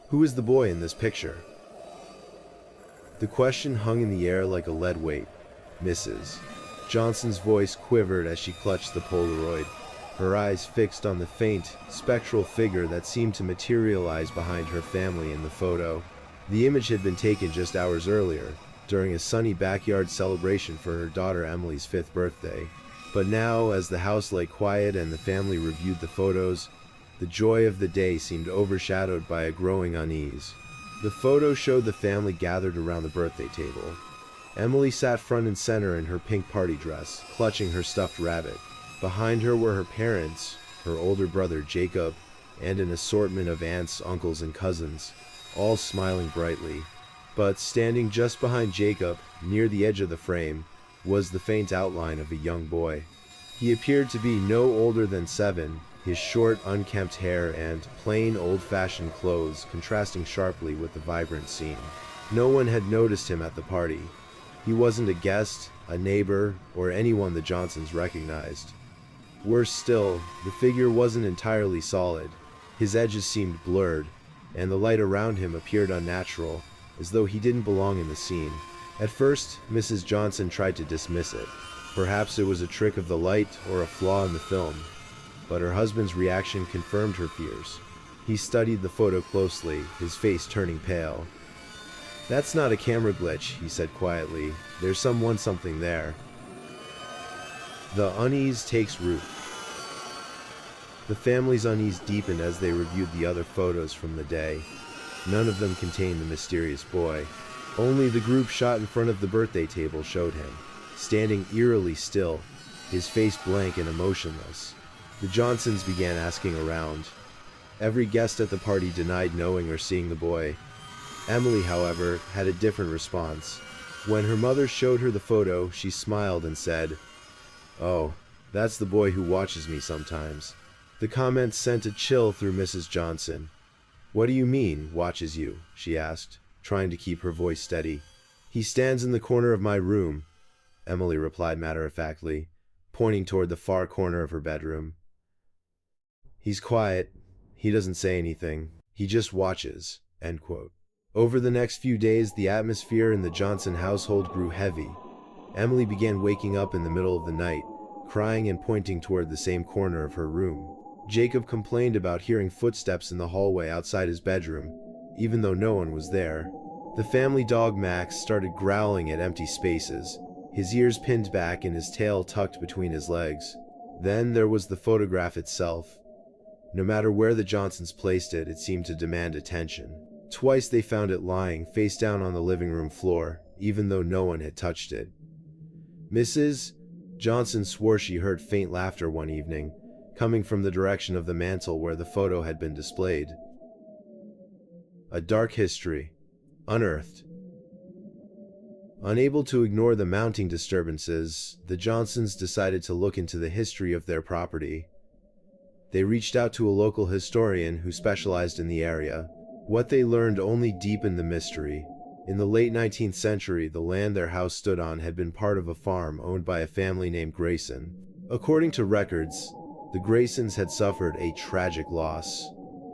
Who is the boy in this picture? The question hung in the air like a lead weight. Mrs. Johnson's voice quivered as she clutched the Polaroid, her eyes fixed on the faint, spectral figure that seemed to materialize behind her family in the photo. The image had been taken just hours earlier, during a sunny backyard celebration for her daughter Emily's 5th birthday. But now, as the house lay quiet and the family reviewed the photos, the joy of the day seemed overshadowed by a growing unease. The photo showed the family gathered around the birthday table. Emily sat front and center in her pink party dress, clutching her stuffed rabbit. Behind her were her parents, her older brother Jacob, and an assortment of aunts, uncles, and cousins, all smiling brightly. But standing just behind Jacob, near the edge of the frame, was the faint outline of a young boy. He appeared to be no older than 7, his short, unkempt hair and plain, old-fashioned clothes contrasting sharply with the vibrant scene. No one had noticed him at the party. He wasn't a guest, a neighbor, or anyone the Johnsons recognized. Worse still, the figure wasn't entirely solid. His edges seemed blurred, and the light around him appeared unnatural, as though he didn't belong in the scene. At first, Mrs. Johnson tried to dismiss it. Perhaps it was a trick of the light or a flaw in the film. But her husband's reaction confirmed her fears. He studied the photo closely, his face turning pale. "That's not a camera glitch," he said quietly. "There's something there." The unease takes root. The family's unease deepened as they reviewed the other photos from the day. None of them contained the mysterious boy. Only the group shot in front of the birthday table showed him, standing eerily still, his face blank and emotionless. The Johnsons began asking around. Every guest at the party denied knowing or seeing the boy. Emily, however, had a different response. When her mother showed her the photo, she smiled and said, "Oh, that's the boy who watches me sometimes." The comment sent a chill through Mrs. Johnson. "What do you mean, watches you?" she asked, trying to keep her voice steady. "He stands in the corner of my room," Emily replied matter-of-factly, pointing toward the far corner of her bedroom. "He's quiet. He doesn't say anything. He just watches." End quote. Over the next few days, the atmosphere in the Johnson household grew heavy. Emily began waking up in the middle of the night, crying and pointing toward the same corner of her room. Jacob complained about hearing footsteps in the hallway outside his bedroom, even though no one was there. The family dog Max started growling at empty spaces, his ears pinned back and his tail tucked between his legs. Then there was the photograph itself. No matter where the Johnsons placed it, it seemed to demand attention. Twice they found it lying face down on the living room floor, even though no one had touched it. Mrs. Johnson swore she heard faint laughter one evening, coming from the direction of the mantel where the photo had been displayed. A dark history. Unearthed. Unable to ignore the mounting disturbances, the Johnsons decided to look into the history of their property. They reached out to a local historian who specialized in the area. What they learned only deepened the mystery. In the late 19th century, the land their house stood on had been part of a farm owned by a family named Grayson. According to records, the Graysons had suffered a tragic loss.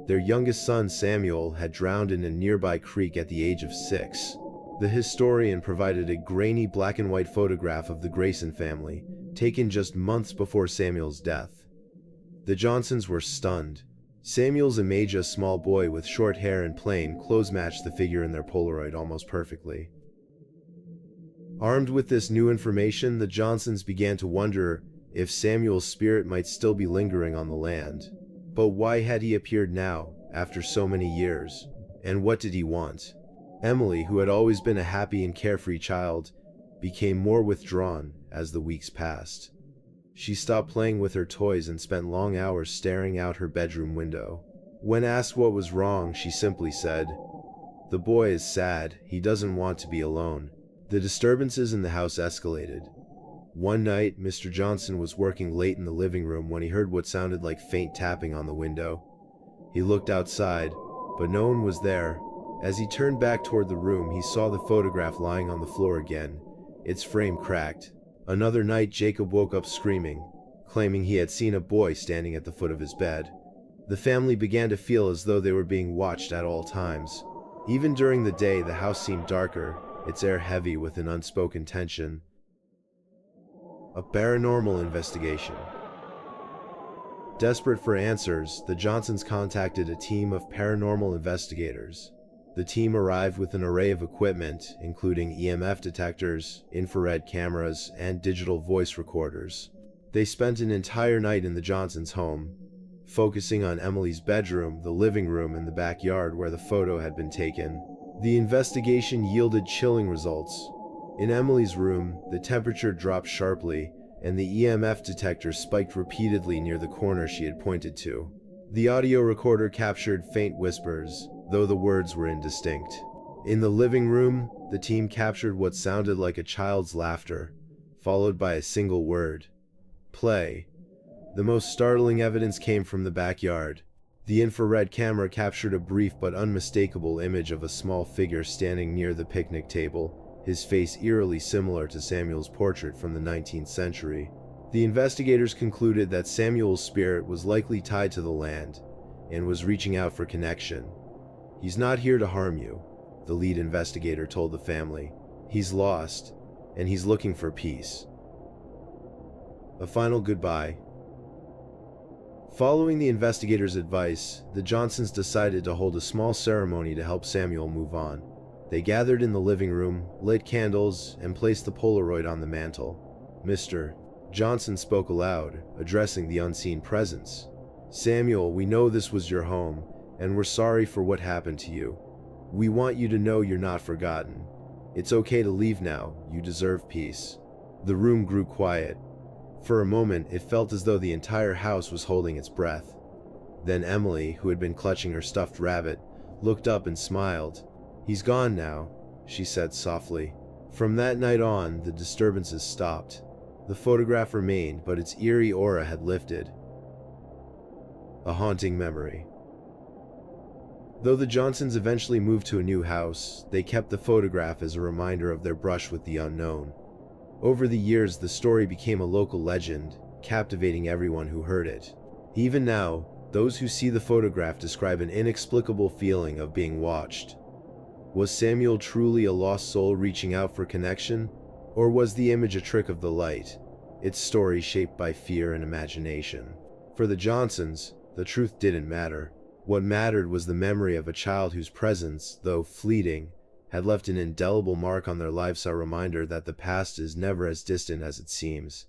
Their youngest son, Samuel, had drowned in a nearby creek at the age of 6. The historian provided a grainy black-and-white photograph of the Grayson family, taken just months before Samuel's death. The Johnsons were stunned. Samuel's image, a small boy with short hair and plain clothes, matched the figure in their Polaroid almost perfectly. Armed with this new information, the Johnsons began to wonder if Samuel's spirit might still be lingering on the land. But why had he appeared now, after so many years? And what did he want? Emily, who had always been a happy and carefree child, became more withdrawn as the weeks passed. She stopped playing with her toys and spent long hours staring out her bedroom window. When asked what was wrong, she simply said, "The boy is sad. He doesn't want to be alone." The disturbances in the house escalated. One night, Mr. Johnson was working late in the living room when he heard what sounded like faint tapping on the window. He looked outside, but no one was there. As he turned back toward the room, he saw the photograph lying on the floor again, its frame cracked. Another night, Jacob woke up screaming, claiming he had seen a boy standing at the foot of his bed. The family began to feel as though they were being watched at all times. Even during the day, the house seemed darker, its air heavy with an unspoken tension. A paranormal investigation. Desperate for answers, the Johnsons contacted a team of paranormal investigators. The team arrived with an array of equipment, including EMF detectors, infrared cameras, and digital voice recorders. They spent an entire night in the Johnsons' home, focusing on Emily's bedroom, the living room, and the backyard where the photo had been taken. The investigation yielded chilling results. In Emily's room, the temperature dropped sharply, and the EMF detector spiked repeatedly near the corner she had pointed to. The audio recorder captured faint whispers, though the words were indistinct. In the living room, the team captured what sounded like a child's laughter, followed by a single word: play. The most startling evidence came from the backyard. The infrared camera captured a brief but unmistakable image of a small figure standing near the picnic table, his face eerily similar to Samuel's portrait from the 19th century. The investigators concluded that Samuel's spirit was likely tied to the land and was reaching out for connection. "He's not here to harm you," the lead investigator told the family. "He's lost, and he's looking for peace." A final goodbye. Following the investigators' advice, the Johnsons decided to hold a small ceremony to help Samuel move on. They gathered in the living room, lit candles, and placed the Polaroid on the mantel. Mr. Johnson spoke aloud, addressing the unseen presence. "Samuel, we know this was your home, and we're sorry for what happened to you. We want you to know you're not forgotten. It's okay to leave now, you deserve peace." The room grew quiet. For a moment, it felt as though the entire house was holding its breath. Then Emily, who had been clutching her stuffed rabbit, looked up and smiled. "He's gone now," she said softly. From that night on, the disturbances stopped. The photograph remained, but its eerie aura had lifted. A haunting memory. Though the Johnsons eventually moved to a new house, they kept the photograph as a reminder of their brush with the unknown. Over the years, the story became a local legend, captivating everyone who heard it. Even now, those who see the photograph describe an inexplicable feeling of being watched. Was Samuel truly a lost soul reaching out for connection? Or was the image a trick of the light, its story shaped by fear and imagination? For the Johnsons, the truth didn't matter. What mattered was the memory of a child whose presence, though fleeting, had left an indelible mark on their lives, a reminder that the past is never as distant as it seems.